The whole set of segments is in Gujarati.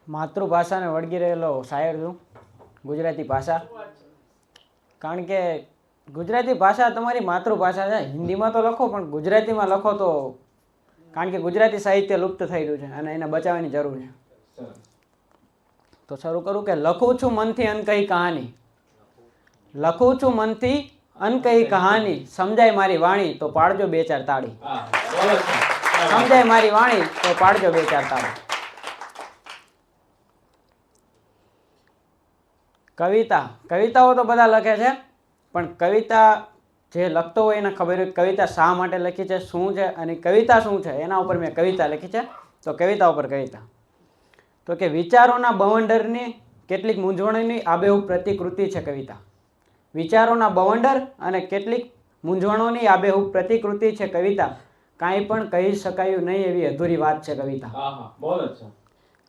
માતૃભાષાને વળગી રહેલો શાયર છું, ગુજરાતી ભાષા. કારણ કે ગુજરાતી ભાષા તમારી માતૃભાષા છે. હિન્દીમાં તો લખો પણ ગુજરાતીમાં લખો તો, કારણ કે ગુજરાતી સાહિત્ય લુપ્ત થઈ રહ્યું છે અને એને બચાવવાની જરૂર છે. તો શરૂ કરું કે લખું છું મનથી અનકહી કહાની, લખું છું મનથી અનકહી કહાની, સમજાય મારી વાણી તો પાડજો બે ચાર તાળી. સમજાય મારી વાણી તો પાડજો બે ચાર તાળી. કવિતા, કવિતાઓ તો બધા લખે છે, પણ કવિતા જે લખતો હોય એને ખબર હોય કવિતા શા માટે લખી છે, શું છે, અને કવિતા શું છે, એના ઉપર મેં કવિતા લખી છે. તો કવિતા ઉપર કવિતા તો કે વિચારોના બવંડરની કેટલીક મૂંઝવણોની આબેહૂબ પ્રતિકૃતિ છે કવિતા. વિચારોના બવંડર અને કેટલીક મૂંઝવણોની આબેહૂબ પ્રતિકૃતિ છે કવિતા. કાંઈ પણ કહી શકાયું નહીં એવી અધૂરી વાત છે કવિતા.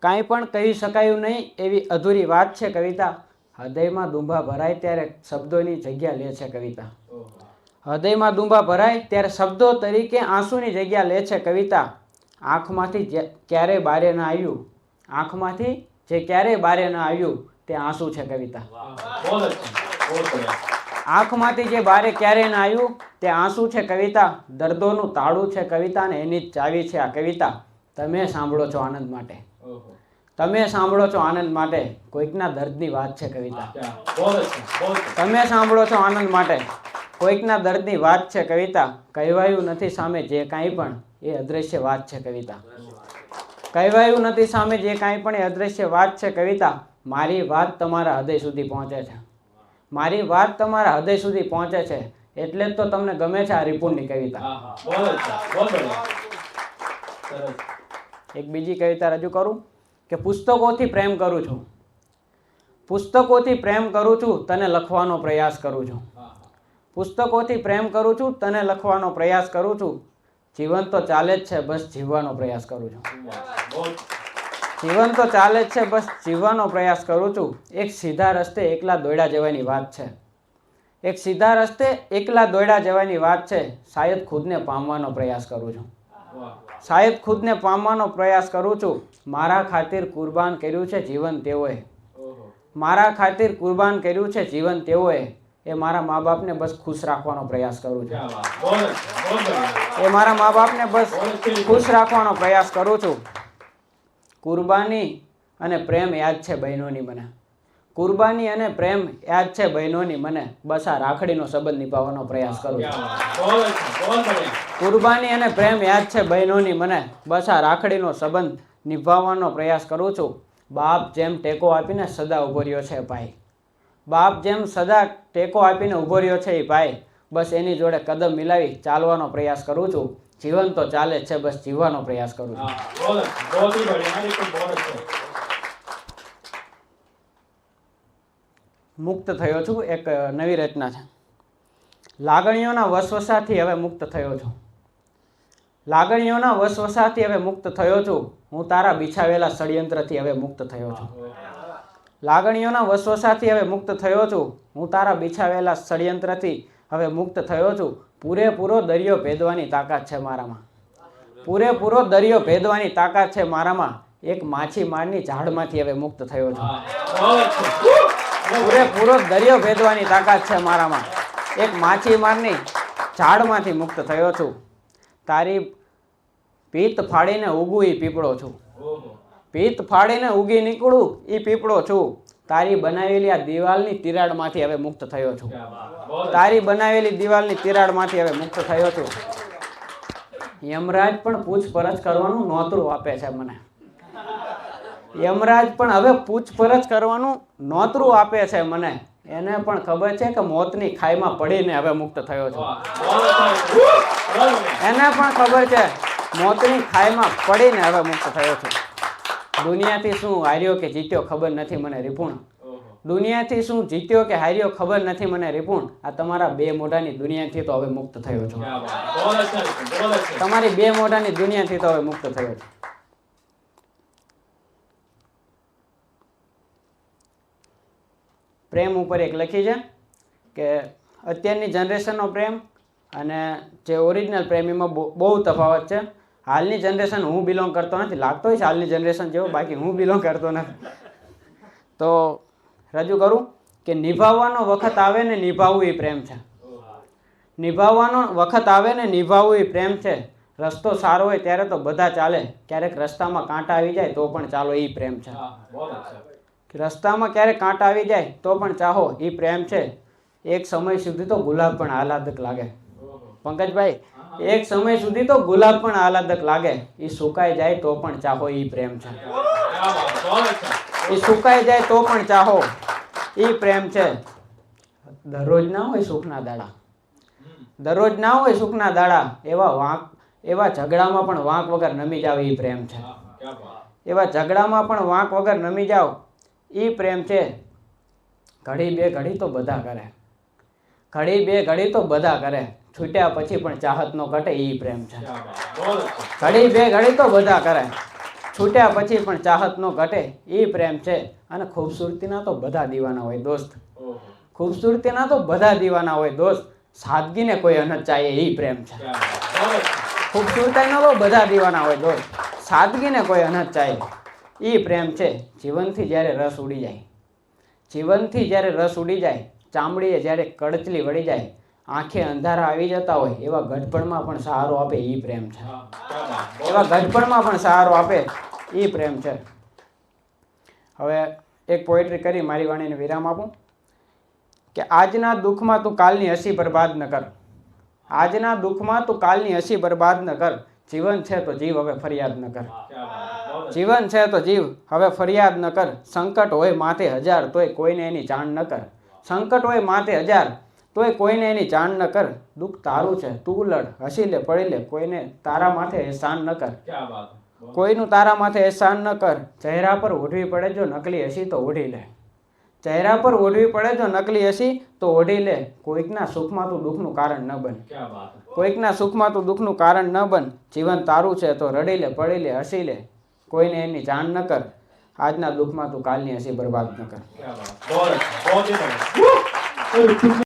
કાંઈ પણ કહી શકાયું નહીં એવી અધૂરી વાત છે કવિતા. હૃદયમાં દુંભા ભરાય ત્યારે શબ્દોની જગ્યા લે છે કવિતા. હૃદયમાં દુંભા ભરાય ત્યારે શબ્દો તરીકે આંસુની જગ્યા લે છે કવિતા. આંખમાંથી ક્યારેય બારે ના આવ્યું, આંખમાંથી જે ક્યારેય બારે ના આવ્યું તે આંસુ છે કવિતા. આંખમાંથી જે બારે ક્યારેય ના આવ્યું તે આંસુ છે કવિતા. દર્દોનું તાળું છે કવિતા ને એની જ ચાવી છે આ કવિતા. તમે સાંભળો છો આનંદ માટે, તમે સાંભળો છો આનંદ માટે, કોઈકના દર્દની વાત છે કવિતા. તમે સાંભળો છો આનંદ માટે, કોઈકના દર્દની વાત છે કવિતા. કહેવાયું નથી સામે જે કાંઈ પણ એ અદ્રશ્ય વાત છે કવિતા. કહેવાયું નથી સામે જે કાંઈ પણ એ અદ્રશ્ય વાત છે કવિતા. મારી વાત તમારા હૃદય સુધી પહોંચે છે, મારી વાત તમારા હૃદય સુધી પહોંચે છે, એટલે જ તો તમને ગમે છે આ રિપુણની કવિતા. એક બીજી કવિતા રજૂ કરું કે પુસ્તકોથી પ્રેમ કરું છું, પુસ્તકોથી પ્રેમ કરું છું, તને લખવાનો પ્રયાસ કરું છું. પુસ્તકોથી પ્રેમ કરું છું, તને લખવાનો પ્રયાસ કરું છું. જીવન તો ચાલે જ છે, બસ જીવવાનો પ્રયાસ કરું છું. જીવન તો ચાલે જ છે, બસ જીવવાનો પ્રયાસ કરું છું. એક સીધા રસ્તે એકલા દોડ્યા જવાની વાત છે, એક સીધા રસ્તે એકલા દોડ્યા જવાની વાત છે. શાયદ ખુદને પામવાનો પ્રયાસ કરું છું, શાયદ ખુદને પામવાનો પ્રયાસ કરું છું. મારા ખાतिर કુરબાન કર્યું છે જીવન તેઓએ, મારા ખાतिर કુરબાન કર્યું છે જીવન તેઓએ. એ મારા મા બાપને બસ ખુશ રાખવાનો પ્રયાસ કરું છું, એ મારા મા બાપને બસ ખુશ રાખવાનો પ્રયાસ કરું છું. કુરબાની અને પ્રેમ યાદ છે બહેનોની મને, કુરબાની અને પ્રેમ યાદ છે બહેનોની મને. બસ આ રાખડીનો સંબંધ નિભાવવાનો પ્રયાસ કરું છું. કુરબાની અને પ્રેમ યાદ છે બહેનોની મને, બસ આ રાખડીનો સંબંધ નિભાવવાનો પ્રયાસ કરું છું. બાપ જેમ ટેકો આપીને સદા ઉભો રહ્યો છે ભાઈ, બાપ જેમ સદા ટેકો આપીને ઉભો રહ્યો છે એ ભાઈ. બસ એની જોડે કદમ મિલાવી ચાલવાનો પ્રયાસ કરું છું. જીવન તો ચાલે છે, બસ જીવવાનો પ્રયાસ કરું છું. મુક્ત થયો છું એક નવી રચના છે. લાગણીઓના વસવસાથી હવે મુક્ત થયો છું, લાગણીઓના વસવસાથી હવે મુક્ત થયો છું. હું તારા બિછાવેલા ષડયંત્રથી હવે મુક્ત થયો છું, લાગણીઓના વસવસાથી હવે મુક્ત થયો છું. હું તારા બિછાવેલા ષડયંત્રથી હવે મુક્ત થયો છું. પૂરેપૂરો દરિયો ભેદવાની તાકાત છે મારામાં, પૂરેપૂરો દરિયો ભેદવાની તાકાત છે મારામાં. એક માછીમારની ઝાડમાંથી હવે મુક્ત થયો છું, પૂરેપૂરો દરિયો ભેદવાની તાકાત છે મારામાં. એક માછીમારની ઝાડમાંથી મુક્ત થયો છું. તારી પીત ફાડીને ઉગું એ પીપળો છું, પીત ફાડીને ઉગી નીકળું એ પીપળો છું. તારી બનાવેલી આ દિવાલની તિરાડમાંથી હવે મુક્ત થયો છું, તારી બનાવેલી દિવાલની તિરાડમાંથી હવે મુક્ત થયો છું. યમરાજ પણ પૂછપરછ કરવાનું નોતરું આપે છે મને, યમરાજ પણ હવે પૂછપરછ કરવાનું નોતરું આપે છે મને. એને પણ ખબર છે કે મોતની ખાઈમાં પડીને હવે મુક્ત થયો છું, એને પણ ખબર છે મોતની ખાઈમાં પડીને હવે મુક્ત થયો છું. દુનિયાથી શું હાર્યો કે જીત્યો ખબર નથી મને રિપુણ, દુનિયાથી શું જીત્યો કે હાર્યો ખબર નથી મને રિપુણ. આ તમારા બે મોઢાની દુનિયાથી તો હવે મુક્ત થયો છું, તમારી બે મોઢાની દુનિયાથી તો હવે મુક્ત થયો છું. પ્રેમ ઉપર એક લખી છે કે અત્યારની જનરેશનનો પ્રેમ અને જે ઓરિજિનલ પ્રેમ એમાં બહુ તફાવત છે. હાલની જનરેશન હું બિલોંગ કરતો નથી, લાગતો હોય છે હાલની જનરેશન જેવો, બાકી હું બિલોંગ કરતો નથી. તો રજૂ કરું કે નિભાવવાનો વખત આવે ને નિભાવવું એ પ્રેમ છે. નિભાવવાનો વખત આવે ને નિભાવવું એ પ્રેમ છે. રસ્તો સારો હોય ત્યારે તો બધા ચાલે, ક્યારેક રસ્તામાં કાંટા આવી જાય તો પણ ચાલો એ પ્રેમ છે. રસ્તામાં ક્યારેક કાંટા આવી જાય તો પણ ચાહો એ પ્રેમ છે. એક સમય સુધી તો ગુલાબ પણ આહલાદક લાગે. પંકજભાઈ, એક સમય સુધી તો ગુલાબ પણ આહલાદક લાગે, એ સુકાઈ જાય તો પણ ચાહો એ પ્રેમ છે. એ સુકાઈ જાય તો પણ ચાહો એ પ્રેમ છે. દરરોજ ના હોય સુખના દાડા, દરરોજ ના હોય સુખના દાડા, એવા ઝઘડામાં પણ વાંક વગર નમી જાવ એ પ્રેમ છે. એવા ઝઘડામાં પણ વાંક વગર નમી જાવ એ પ્રેમ છે. ઘડી બે ઘડી તો બધા કરે, ઘડી બે ઘડી તો બધા કરે, છૂટ્યા પછી પણ ચાહત નો ઘટે એ પ્રેમ છે. ઘડી બે ઘડી તો બધા કરે, છૂટ્યા પછી પણ ચાહત નો ઘટે એ પ્રેમ છે. અને ખૂબસૂરતીના તો બધા દીવાના હોય દોસ્ત, ખૂબસૂરતીના તો બધા દીવાના હોય દોસ્ત, સાદગીને કોઈ અનહદ ચાહે એ પ્રેમ છે. ખૂબસૂરતીના તો બધા દીવાના હોય દોસ્ત, સાદગીને કોઈ અનહદ ચાહે એ પ્રેમ છે. જીવનથી જ્યારે રસ ઉડી જાય, જીવનથી જ્યારે રસ ઉડી જાય, ચામડીએ જ્યારે કડચલી વળી જાય, આંખે અંધારા આવી જતા હોય, એવા ગઢપણમાં પણ સહારો આપે એ પ્રેમ છે. એવા ગઢપણમાં પણ સહારો આપે એ પ્રેમ છે. હવે એક પોએટ્રી કરી મારી વાણીને વિરામ આપું કે આજના દુઃખમાં તું કાલની હસી બરબાદ ન કર, આજના દુઃખમાં તું કાલની હસી બરબાદ ન કર, જીવન છે તો જીવ હવે ફરિયાદ ન કર, જીવન છે તો જીવ હવે ફરિયાદ ન કર, સંકટ હોય માથે હજાર તોય કોઈને એની જાણ ન કર, સંકટ હોય માથે હજાર તોય કોઈને એની જાણ ન કર, દુઃખ તારું છે તું લડ, હસી લે પડી લે, કોઈને તારા માથે એહસાન ન કર, કોઈનું તારા માથે એહસાન ન કર, ચહેરા પર ઓઢવી પડે જો નકલી હસી તો ઓઢી લે, ચહેરા પર ઓઢવી પડે જો નકલી હસી તો ઓઢી લે, કોઈકના સુખમાં તું દુઃખનું કારણ ન બન, કોઈકના સુખમાં તું દુઃખનું કારણ ન બન, જીવન તારું છે તો રડી લે પડી લે હસી લે, કોઈને એની જાણ ન કર, આજના દુઃખમાં તું કાલની હસી બરબાદ ન કર.